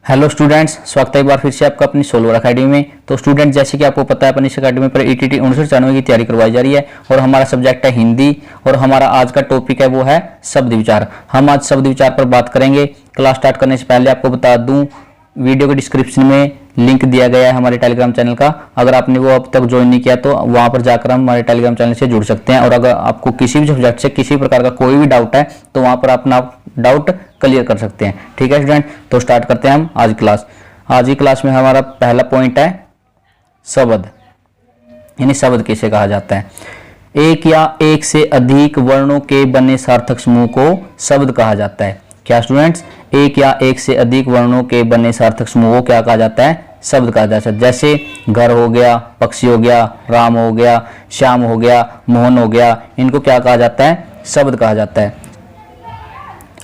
Hello students, स्वागत है एक बार फिर से आपका अपनी सोलवर अकेडमी में। तो स्टूडेंट, जैसे कि आपको पता है अपनी इस अकेडमी पर ईटीटी 1994 की तैयारी करवाई जा रही है और हमारा सब्जेक्ट है हिंदी और हमारा आज का टॉपिक है वो है शब्द विचार। हम आज शब्द विचार पर बात करेंगे। क्लास स्टार्ट करने से पहले आपको बता दूं, वीडियो के डिस्क्रिप्शन में लिंक दिया गया है हमारे टेलीग्राम चैनल का। अगर आपने वो अब तक ज्वाइन नहीं किया तो वहां पर जाकर हम हमारे टेलीग्राम चैनल से जुड़ सकते हैं। और अगर आपको किसी भी सब्जेक्ट से किसी प्रकार का कोई भी डाउट है तो वहां पर अपना डाउट क्लियर कर सकते हैं। ठीक है स्टूडेंट, तो स्टार्ट करते हैं हम आज की क्लास। आज की क्लास में हमारा पहला पॉइंट है शब्द, यानी शब्द किसे कहा जाता है। एक या एक से अधिक वर्णों के बने सार्थक समूह को शब्द कहा जाता है। क्या स्टूडेंट्स, एक या एक से अधिक वर्णों के बने सार्थक समूह को क्या कहा जाता है? शब्द कहा जाता है। जैसे घर हो गया, पक्षी हो गया, राम हो गया, श्याम हो गया, मोहन हो गया, इनको क्या कहा जाता है? शब्द कहा जाता है।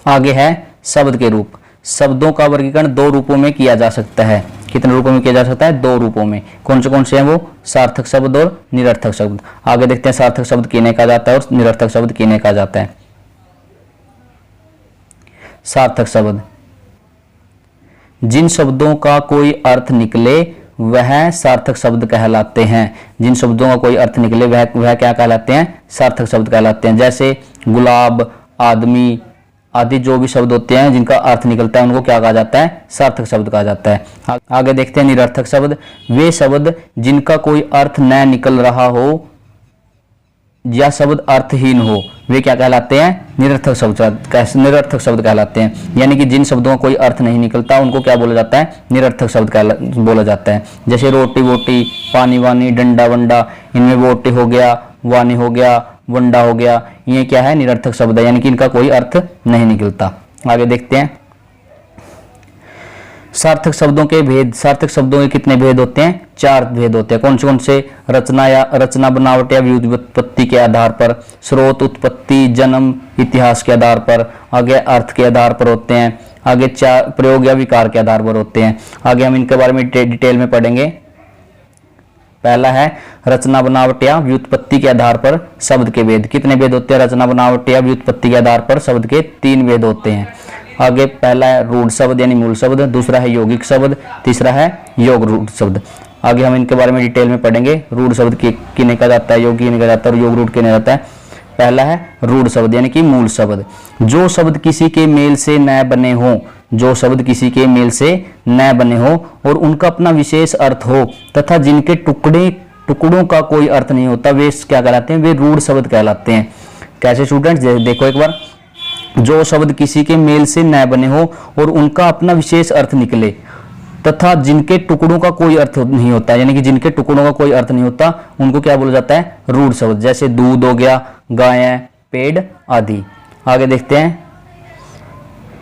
आगे है शब्द के रूप। शब्दों का वर्गीकरण दो रूपों में किया जा सकता है। कितने रूपों में किया जा सकता है? दो रूपों में। कौन से हैं वो? सार्थक शब्द और निरर्थक शब्द। आगे देखते हैं सार्थक शब्द किन्हें कहा जाता है और निरर्थक शब्द किन्हें कहा जाता है। सार्थक शब्द, जिन शब्दों का कोई अर्थ निकले वह सार्थक शब्द कहलाते हैं। जिन शब्दों का कोई अर्थ निकले वह क्या कहलाते हैं? सार्थक शब्द कहलाते हैं। जैसे गुलाब, आदमी आदि जो भी शब्द होते हैं जिनका अर्थ निकलता है उनको क्या कहा जाता है? सार्थक शब्द कहा जाता है। आगे देखते हैं निरर्थक शब्द। वे शब्द जिनका कोई अर्थ न निकल रहा हो या शब्द अर्थहीन हो वे क्या कहलाते हैं? निरर्थक शब्द कहलाते हैं। यानी कि जिन शब्दों का कोई अर्थ नहीं निकलता उनको क्या बोला जाता है? निरर्थक शब्द बोला जाता है। जैसे रोटी वोटी, पानी वानी, डंडा वंडा, इनमें वोटी हो गया, वानी हो गया, वंडा हो गया, ये क्या है? निरर्थक शब्द है, यानी कि इनका कोई अर्थ नहीं निकलता। आगे देखते हैं सार्थक शब्दों के भेद। सार्थक शब्दों के कितने भेद होते हैं? चार भेद होते हैं। कौन से? रचना बनावट या व्युत्पत्ति के आधार पर, स्रोत, उत्पत्ति, जन्म, इतिहास के आधार पर, आगे अर्थ के आधार पर होते हैं, आगे चार प्रयोग या विकार के आधार पर होते हैं। आगे हम इनके बारे में डिटेल में पढ़ेंगे। पहला है रचना बनावट या व्युत्पत्ति के आधार पर शब्द के भेद। कितने भेद होते हैं? रचना बनावट या व्युत्पत्ति के आधार पर शब्द के तीन भेद होते हैं। आगे पहला है रूढ़ शब्द यानी मूल शब्द, दूसरा है यौगिक शब्द, तीसरा है योग रूढ़ शब्द। आगे हम इनके बारे में डिटेल में पढ़ेंगे। रूढ़ शब्द किन्हें कहा जाता है, योग किन्हें कहा जाता है और योग रूढ़ किन्हें जाता है। पहला है रूढ़ शब्द यानी कि मूल शब्द। जो शब्द किसी के मेल से न बने हो, जो शब्द किसी के मेल से न बने हो और उनका अपना विशेष अर्थ हो तथा जिनके टुकड़ों का कोई अर्थ नहीं होता वे क्या कहलाते हैं? वे रूढ़ शब्द कहलाते हैं। कैसे स्टूडेंट्स, देखो एक बार। जो शब्द किसी के मेल से न बने हो और उनका अपना विशेष अर्थ निकले तथा जिनके टुकड़ों का कोई अर्थ नहीं होता, यानी कि जिनके टुकड़ों का कोई अर्थ नहीं होता उनको क्या बोला जाता है? रूढ़ शब्द। जैसे दूध हो गया, गाय, पेड़ आदि। आगे देखते हैं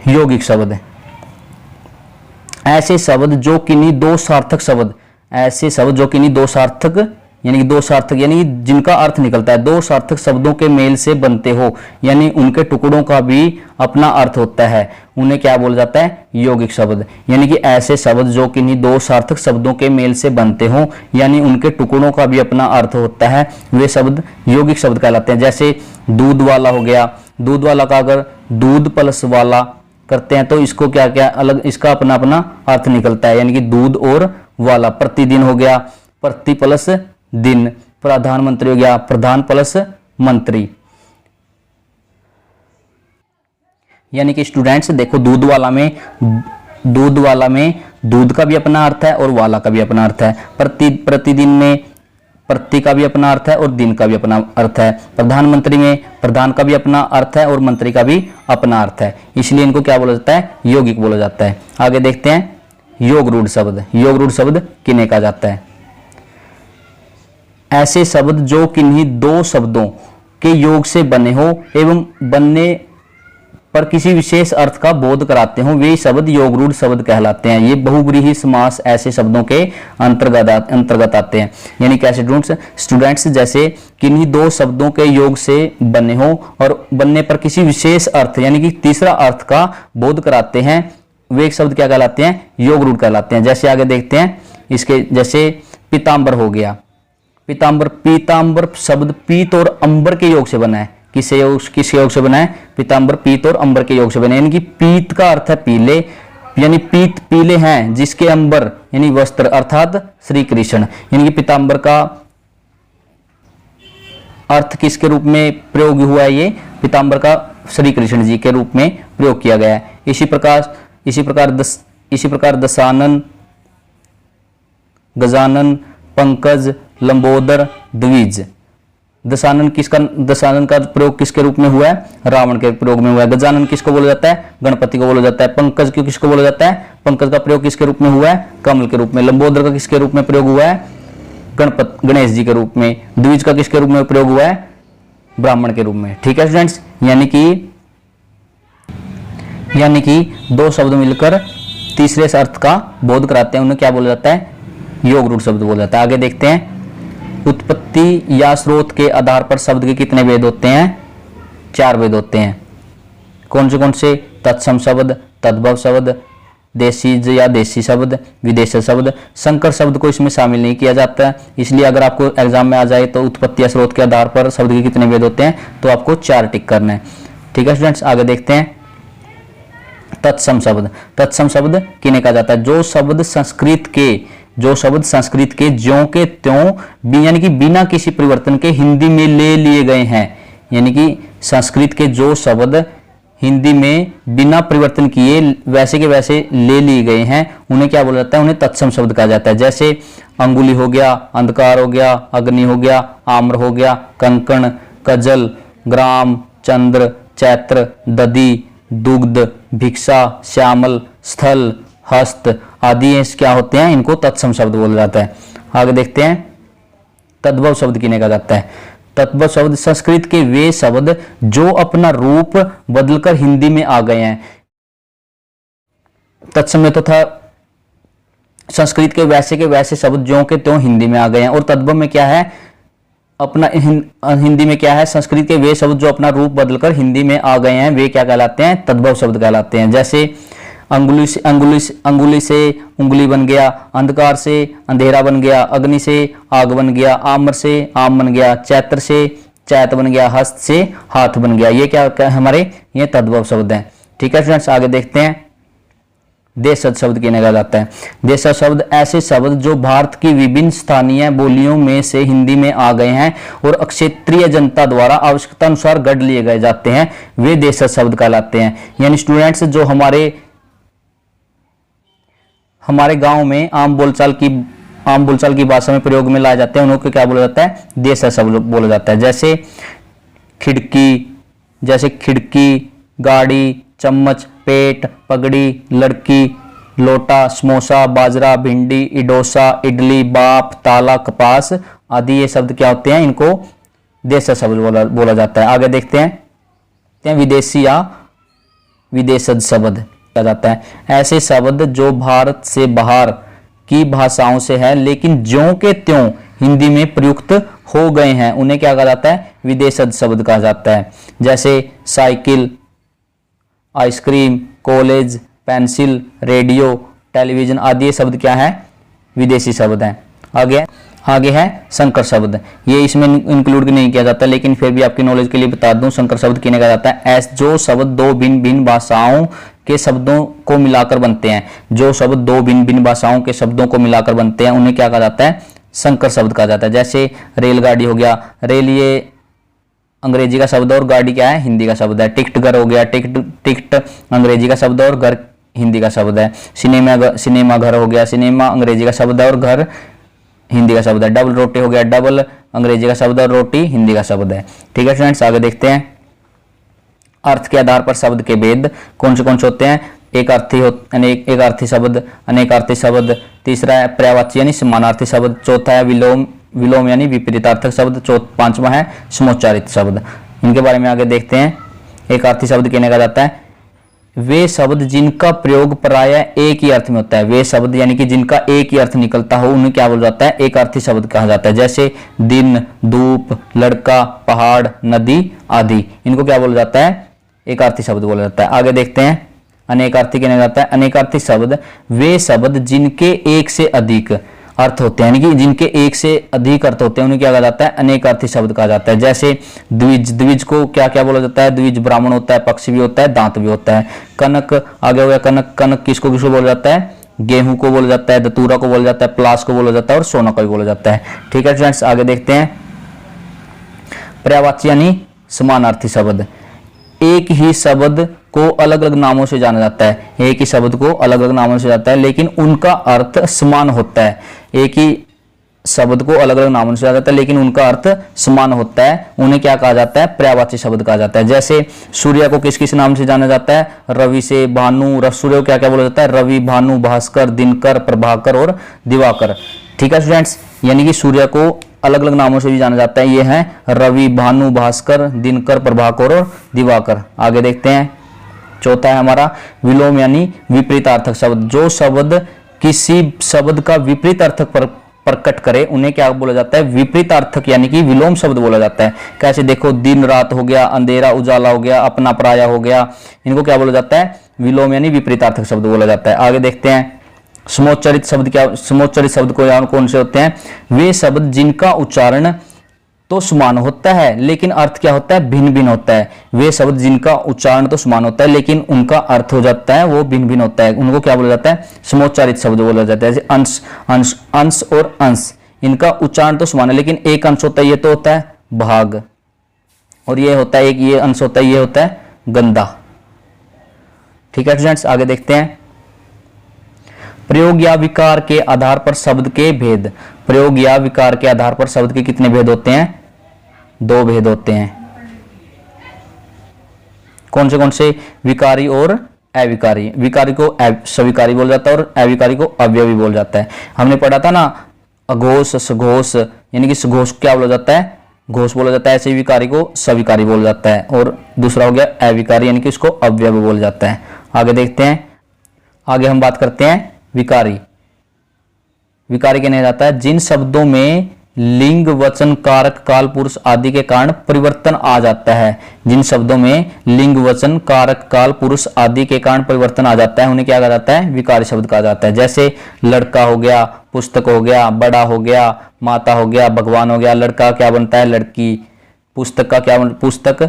यौगिक शब्द। ऐसे शब्द जो किन्हीं दो सार्थक शब्द, ऐसे शब्द जो किन्हीं दो सार्थक यानी जिनका अर्थ निकलता है, दो सार्थक शब्दों के मेल से बनते हो, यानी उनके टुकड़ों का भी अपना अर्थ होता है, उन्हें क्या बोला जाता है? यौगिक शब्द। यानी कि ऐसे शब्द जो किन्हीं दो सार्थक शब्दों के मेल से बनते हो यानी उनके टुकड़ों का भी अपना अर्थ होता है, वे शब्द यौगिक शब्द कहलाते हैं। जैसे दूध वाला हो गया, दूध वाला का अगर दूध प्लस वाला करते हैं तो इसको क्या क्या अलग, इसका अपना अपना अर्थ निकलता है, यानी कि दूध और वाला। प्रतिदिन हो गया, प्रति प्लस दिन। प्रधानमंत्री हो गया, प्रधान प्लस मंत्री। यानी कि स्टूडेंट्स देखो, दूध वाला में दूध का भी अपना अर्थ है और वाला का भी अपना अर्थ है। प्रतिदिन में प्रति का भी अपना अर्थ है और दिन का भी अपना अर्थ है। प्रधानमंत्री में प्रधान का भी अपना अर्थ है और मंत्री का भी अपना अर्थ है, इसलिए इनको क्या बोला जाता है? यौगिक बोला जाता है। आगे देखते हैं योग रूढ़ शब्द। योग रूढ़ शब्द किन्हें कहा जाता है? ऐसे शब्द जो किन्हीं दो शब्दों के योग से बने हो एवं बनने पर किसी विशेष अर्थ का बोध कराते हो वे शब्द योग रूढ़ शब्द कहलाते हैं। ये बहुब्रीहि समास ऐसे शब्दों के अंतर्गत आते हैं। यानी कैसे स्टूडेंट्स, जैसे किन्हीं दो शब्दों के योग से बने हो और बनने पर किसी विशेष अर्थ यानी कि तीसरा अर्थ का बोध कराते हैं वे शब्द क्या कहलाते हैं? योग रूढ़ कहलाते हैं। जैसे आगे देखते हैं इसके, जैसे पीताम्बर हो गया। पीताम्बर शब्द पीत और अंबर के योग से बना है। किस योग से बना है? पीताम्बर पीत और अंबर के योग से बना है। यानी कि पीत का अर्थ है पीले, यानी पीत पीले हैं जिसके अंबर यानी वस्त्र अर्थात श्री कृष्ण, यानी कि पीतांबर का अर्थ किसके रूप में प्रयोग हुआ है? ये पीतांबर का श्री कृष्ण जी के रूप में प्रयोग किया गया है। इसी प्रकार दशानन, गजानन, पंकज, लंबोदर, द्विज। दशानन का प्रयोग किसके रूप में हुआ है? रावण के प्रयोग में हुआ है। गजानन किसको बोला जाता है? गणपति को बोला जाता है। पंकज क्यों किसको बोला जाता है? पंकज का प्रयोग किसके रूप में हुआ है? कमल के रूप में। लंबोदर का किसके रूप में प्रयोग हुआ है? गणेश जी के रूप में। द्विज का किसके रूप में प्रयोग हुआ है? ब्राह्मण के रूप में। ठीक है स्टूडेंट्स, यानी कि दो शब्द मिलकर तीसरे अर्थ का बोध कराते हैं, उन्हें क्या बोला जाता है? योग रूढ़ शब्द बोला जाता है। आगे देखते हैं, उत्पत्ति या स्रोत के आधार पर शब्द के कितने भेद होते हैं? 4 भेद होते हैं। कौन से? तत्सम शब्द, तद्भव शब्द, देशीज या देशी शब्द, विदेशी शब्द। संकर शब्द को इसमें शामिल नहीं किया जाता है, इसलिए अगर आपको एग्जाम में आ जाए तो उत्पत्ति या स्रोत के आधार पर शब्द के कितने भेद होते हैं तो आपको 4 टिक करना है। ठीक है स्टूडेंट्स, आगे देखते हैं। तत्सम शब्द, तत्सम शब्द किन्हें कहा जाता है? जो शब्द संस्कृत के ज्यों के त्यों यानी कि बिना किसी परिवर्तन के हिंदी में ले लिए गए हैं। यानी कि संस्कृत के जो शब्द हिंदी में बिना परिवर्तन किए वैसे के वैसे ले लिए गए हैं, उन्हें क्या बोला जाता है? उन्हें तत्सम शब्द कहा जाता है। जैसे अंगुली हो गया, अंधकार हो गया, अग्नि हो गया, आम्र हो गया, कंकण, कजल, ग्राम, चंद्र, चैत्र, दधि, दुग्ध, भिक्षा, श्यामल, स्थल, हस्त आदि क्या होते हैं? इनको तत्सम शब्द बोला जाता है। आगे देखते हैं, तद्भव शब्द किन्हें कहा जाता है? तद्भव शब्द संस्कृत के वे शब्द जो अपना रूप बदलकर हिंदी में आ गए हैं। तत्सम में तो था संस्कृत के वैसे शब्द ज्यों के त्यों हिंदी में आ गए हैं, और तद्भव में क्या है? अपना हिंदी में क्या है? संस्कृत के वे शब्द जो अपना रूप बदलकर हिंदी में आ गए हैं, वे क्या कहलाते हैं? तद्भव शब्द कहलाते हैं। जैसे अंगुली से उंगली बन गया, अंधकार से अंधेरा बन गया, अग्नि से आग बन गया, आम्र से आम बन गया, चैत्र से चैत बन गया, हस्त से हाथ बन गया। ये क्या हमारे? ये तद्भव शब्द हैं। ठीक है स्टूडेंट्स, आगे देखते हैं। देशज शब्द किन्हें कहा जाता है? देशज शब्द ऐसे शब्द जो भारत की विभिन्न स्थानीय बोलियों में से हिंदी में आ गए हैं और क्षेत्रीय जनता द्वारा आवश्यकता अनुसार गढ़ लिए गए जाते हैं, वे देशज शब्द कहलाते हैं। यानी स्टूडेंट्स, जो हमारे गांव में आम बोलचाल की भाषा में प्रयोग में लाए जाते हैं, उनको क्या बोला जाता है? देशज शब्द बोला जाता है। जैसे खिड़की, गाड़ी, चम्मच, पेट, पगड़ी, लड़की, लोटा, समोसा, बाजरा, भिंडी, इडोसा, इडली, बाप, ताला, कपास आदि ये शब्द क्या होते हैं? इनको देशज शब्द बोला जाता है। आगे देखते हैं, विदेशी या विदेशज शब्द कहा जाता है। ऐसे शब्द जो भारत से बाहर की भाषाओं से है लेकिन ज्यों के त्यों हिंदी में प्रयुक्त हो गए हैं, उन्हें क्या कहा जाता है? विदेशज शब्द कहा जाता है। जैसे cycle, ice cream, college, pencil, radio, television आदि ये शब्द क्या है? विदेशी शब्द हैं। आगे है संकर शब्द। ये इसमें इंक्लूड नहीं किया जाता, लेकिन फिर भी आपकी नॉलेज के लिए बता दूं, संकर शब्द किन्हें कहा जाता है? जो शब्द दो भिन्न भिन्न भाषाओं के शब्दों को मिलाकर बनते हैं, जो शब्द दो भिन्न भिन्न भाषाओं के शब्दों को मिलाकर बनते हैं, उन्हें क्या कहा जाता है? संकर शब्द कहा जाता है। जैसे रेलगाड़ी हो गया, रेल ये अंग्रेजी का शब्द और गाड़ी क्या है? हिंदी का शब्द है। टिकट घर हो गया, टिकट अंग्रेजी का शब्द और घर हिंदी का शब्द है। सिनेमा घर हो गया, सिनेमा अंग्रेजी का शब्द है और घर हिंदी का शब्द है। डबल रोटी हो गया, डबल अंग्रेजी का शब्द और रोटी हिंदी का शब्द है। ठीक है स्टूडेंट्स, आगे देखते हैं। अर्थ के आधार पर शब्द के भेद कौन से होते हैं? एक अर्थी शब्द, अनेकार्थी शब्द, तीसरा है पर्यायवाची यानी समानार्थी शब्द, चौथा है विलोम यानी विपरीतार्थक शब्द, पांचवा है समोच्चारित शब्द। इनके बारे में आगे देखते हैं। एक अर्थी शब्द किन्हें कहा जाता है? वे शब्द जिनका प्रयोग प्रायः एक ही अर्थ में होता है। वे शब्द यानी कि जिनका एक ही अर्थ निकलता हो, उन्हें क्या बोला जाता है? एक अर्थी शब्द कहा जाता है। जैसे दिन, धूप, लड़का, पहाड़, नदी आदि, इनको क्या बोला जाता है? एक अर्थी शब्द बोला जाता है। आगे देखते हैं, अनेकार्थी किन्हें जाता है? अनेकार्थी शब्द वे शब्द जिनके एक से अधिक अर्थ होते हैं, यानी कि जिनके एक से अधिक अर्थ होते हैं उन्हें क्या कहा जाता है, अनेक अर्थी शब्द कहा जाता है। जैसे द्विज, द्विज को क्या क्या बोला जाता है, द्विज ब्राह्मण होता है, पक्षी भी होता है, दांत भी होता है। कनक आगे हो गया, कनक, कनक किसको किसको बोला जाता है, गेहूं को बोला जाता है, दतूरा को बोला जाता है, प्लास को बोला जाता है और सोना को भी बोला जाता है। ठीक है फ्रेंड्स, आगे देखते हैं पर्यायवाची यानी समानार्थी शब्द। एक ही शब्द को अलग अलग नामों से जाना जाता है, एक ही शब्द को अलग अलग नामों से जाता है लेकिन उनका अर्थ समान होता है। एक ही शब्द को अलग अलग नामों से जाना जाता है लेकिन उनका अर्थ समान होता है, उन्हें क्या कहा जाता है, पर्यायवाची शब्द कहा जाता है। जैसे सूर्य को किस किस नाम से जाना जाता है, रवि से, भानु, सूर्य को क्या क्या बोला जाता है, रवि, भानु, भास्कर, दिनकर, प्रभाकर और दिवाकर। ठीक है स्टूडेंट्स, यानी कि सूर्य को अलग अलग नामों से भी जाना जाता है, ये है रवि, भानु, भास्कर, दिनकर, प्रभाकर और दिवाकर। आगे देखते हैं, चौथा है हमारा विलोम यानी विपरीतार्थक शब्द। जो शब्द किसी शब्द का विपरीत अर्थ प्रकट करे उन्हें क्या बोला जाता है, विपरीतार्थक यानी कि विलोम शब्द बोला जाता है। कैसे देखो, दिन रात हो गया, अंधेरा उजाला हो गया, अपना पराया हो गया, इनको क्या बोला जाता है, विलोम यानी विपरीतार्थक शब्द बोला जाता है। आगे देखते हैं समोच्चरित शब्द। क्या समोच्चरित शब्द कौन से होते हैं, वे शब्द जिनका उच्चारण तो समान होता है लेकिन अर्थ क्या होता है, भिन्न भिन्न होता है। वे शब्द जिनका उच्चारण तो समान होता है लेकिन उनका अर्थ हो जाता है वो भिन्न भिन्न होता है, उनको क्या बोला जाता है, समोच्चारित शब्द बोला जाता है। जैसे अंश, अंश, अंश और अंश, इनका उच्चारण तो समान है लेकिन एक अंश होता है, ये तो होता है भाग, और ये होता है एक, ये अंश होता है, ये होता है गंदा। ठीक है स्टूडेंट्स, आगे देखते हैं प्रयोग या विकार के आधार पर शब्द के भेद। प्रयोग या विकार के आधार पर शब्द के कितने भेद होते हैं, 2 भेद होते हैं। कौन से, विकारी और अविकारी। विकारी को स्वीकारी बोला जाता है और अविकारी को अवयवी बोला जाता है। हमने पढ़ा था ना, अघोष, सघोष, यानी कि सघोष क्या बोला जाता है, घोष बोला जाता है, ऐसे विकारी को स्वीकारी बोला जाता है। और दूसरा हो गया अविकारी, यानी कि इसको अवयवी बोला जाता है। आगे देखते हैं, आगे हम बात करते हैं विकारी। विकारी कहने जाता है जिन शब्दों में लिंग, वचन, कारक, काल, पुरुष आदि के कारण परिवर्तन आ जाता है। जिन शब्दों में लिंग, वचन, कारक, काल, पुरुष आदि के कारण परिवर्तन आ जाता है उन्हें क्या कहा जाता है, विकारी शब्द कहा जाता है। जैसे लड़का हो गया, पुस्तक हो गया, बड़ा हो गया, माता हो गया, भगवान हो गया। लड़का क्या बनता है, लड़की। पुस्तक का क्या, पुस्तक,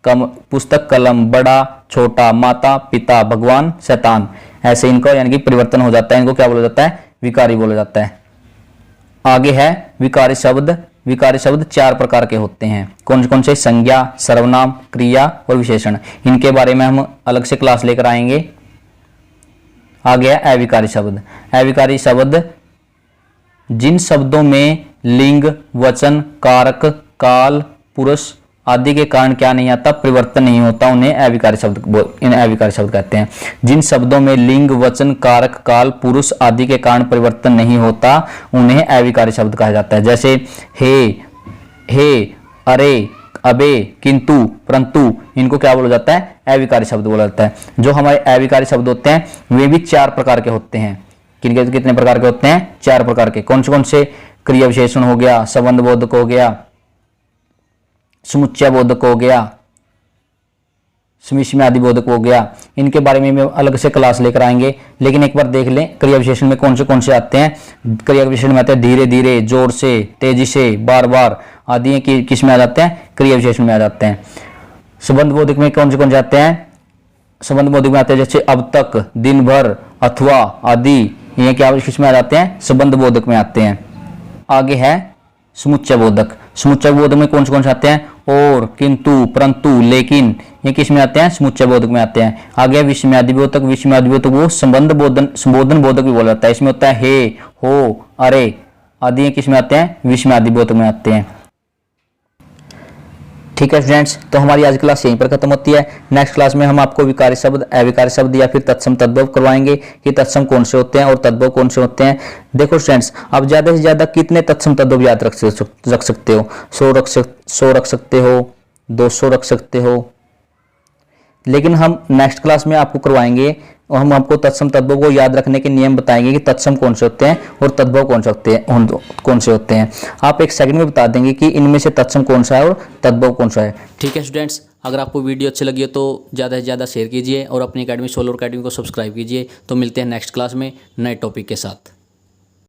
पुस्तक, कलम, बड़ा, छोटा, माता, पिता, भगवान, शैतान। ऐसे इनको यानी कि परिवर्तन हो जाता है, इनको क्या बोला जाता है, विकारी बोला जाता है। आगे है विकारी शब्द। विकारी शब्द 4 प्रकार के होते हैं। कौन से, संज्ञा, सर्वनाम, क्रिया और विशेषण। इनके बारे में हम अलग से क्लास लेकर आएंगे। आगे है अविकारी शब्द। अविकारी शब्द जिन शब्दों में लिंग, वचन, कारक, काल, पुरुष आदि के कारण क्या नहीं आता, परिवर्तन नहीं होता, उन्हें अविकारी शब्द, इन्हें अविकारी शब्द कहते हैं। जिन शब्दों में लिंग, वचन, कारक, काल, पुरुष आदि के कारण परिवर्तन नहीं होता उन्हें अविकारी शब्द कहा जाता है। जैसे हे, अरे, अबे, किंतु, परंतु, इनको क्या बोला जाता है, अविकारी शब्द बोला जाता है। जो हमारे अविकारी शब्द होते हैं वे भी 4 प्रकार के होते हैं। कितने प्रकार के होते हैं, 4 प्रकार के। कौन से, क्रिया विशेषण हो गया, संबंध बोधक हो गया, समुच्चय बोधक हो गया, समिश्रयादि बोधक हो गया। इनके बारे में अलग से क्लास लेकर आएंगे, लेकिन एक बार देख लें क्रिया विशेषण में कौन से आते हैं। क्रिया विशेषण में आते हैं धीरे धीरे, जोर से, तेजी से, बार बार आदि किस में आ जाते हैं, क्रिया विशेषण में आ जाते हैं। संबंध बोधक में कौन से आते हैं, संबंध बोधक में आते हैं जैसे अब तक, दिन भर, अथवा आदि, ये क्या किस में आ जाते हैं, संबंध बोधक में आते हैं। आगे है समुच्चय बोधक। समुच्चय बोधक में कौन से आते हैं, और, किंतु, परंतु, लेकिन, ये किस में आते हैं, समुच्चय बोधक में आते हैं। आगे विस्मयादि बोधक। विस्मयादि बोधक वो संबोधन बोधक भी बोला जाता है। इसमें होता है हे, हो, अरे आदि, ये किस में आते हैं, विस्मयादि बोधक में आते हैं। ठीक है फ्रेंड्स, तो हमारी आज क्लास यहीं पर खत्म होती है। नेक्स्ट क्लास में हम आपको विकारी शब्द, अविकारी शब्द या फिर तत्सम तद्भव करवाएंगे कि तत्सम कौन से होते हैं और तद्भव कौन से होते हैं। देखो फ्रेंड्स, आप ज्यादा से ज्यादा कितने तत्सम तद्भव याद रख सकते हो, 100 रख सकते हो, 200 रख सकते हो। लेकिन हम नेक्स्ट क्लास में आपको करवाएंगे और हम आपको तत्सम तद्भव को याद रखने के नियम बताएंगे कि तत्सम कौन से होते हैं और तद्भव कौन से होते हैं। आप एक सेकंड में बता देंगे कि इनमें से तत्सम कौन सा है और तद्भव कौन सा है। ठीक है स्टूडेंट्स, अगर आपको वीडियो अच्छी लगी हो तो ज़्यादा से ज़्यादा शेयर कीजिए और अपनी अकेडमी सोलर अकेडमी को सब्सक्राइब कीजिए। तो मिलते हैं नेक्स्ट क्लास में नए टॉपिक के साथ।